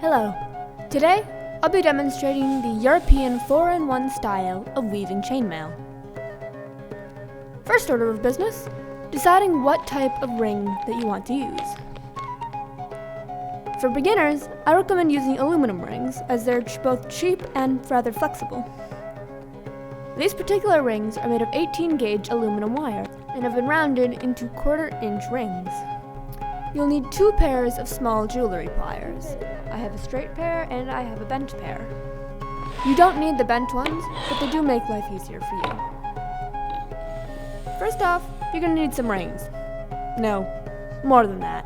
Hello. Today, I'll be demonstrating the European 4-in-1 style of weaving chainmail. First order of business, deciding what type of ring that you want to use. For beginners, I recommend using aluminum rings as they're both cheap and rather flexible. These particular rings are made of 18-gauge aluminum wire and have been rounded into quarter-inch rings. You'll need 2 pairs of small jewelry pliers. I have a straight pair and I have a bent pair. You don't need the bent ones, but they do make life easier for you. First off, you're going to need some rings. No, more than that.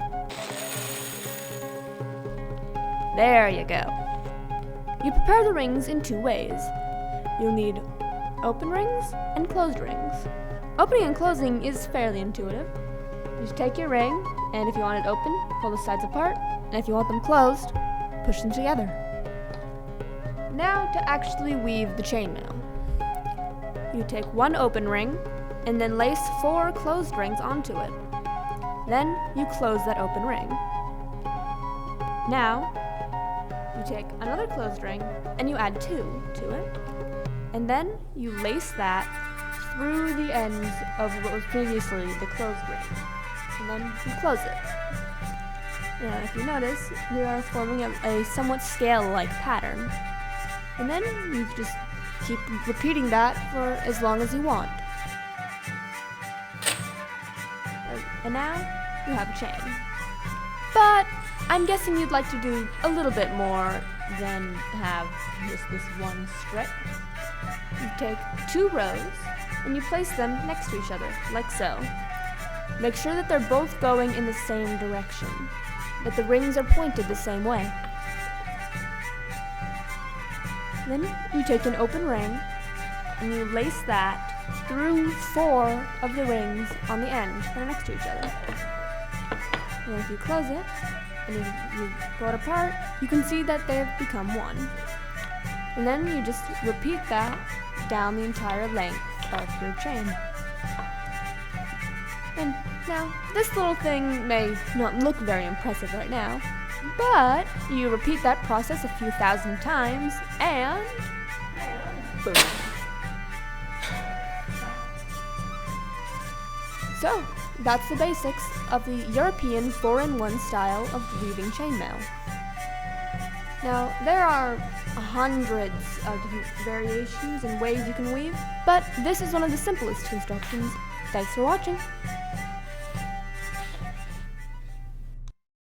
There you go. You prepare the rings in 2 ways. You'll need open rings and closed rings. Opening and closing is fairly intuitive. You just take your ring, and if you want it open, pull the sides apart, and if you want them closed, push them together. Now to actually weave the chainmail. You take 1 open ring, and then lace 4 closed rings onto it. Then you close that open ring. Now, you take another closed ring, and you add 2 to it, and then you lace that through the ends of what was previously the closed ring. And then you close it. Now, if you notice, we are forming a somewhat scale-like pattern. And then you just keep repeating that for as long as you want. And now, you have a chain. But I'm guessing you'd like to do a little bit more than have just this one strip. You take 2 rows, and you place them next to each other, like so. Make sure that they're both going in the same direction, that the rings are pointed the same way. Then you take an open ring, and you lace that through 4 of the rings on the end that are next to each other. And if you close it, and you pull it apart, you can see that they have become one. And then you just repeat that down the entire length of your chain. And now, this little thing may not look very impressive right now, but you repeat that process a few thousand times, and boom. So, that's the basics of the European 4-in-1 style of weaving chainmail. Now, there are hundreds of different variations and ways you can weave, but this is one of the simplest constructions. Thanks for watching.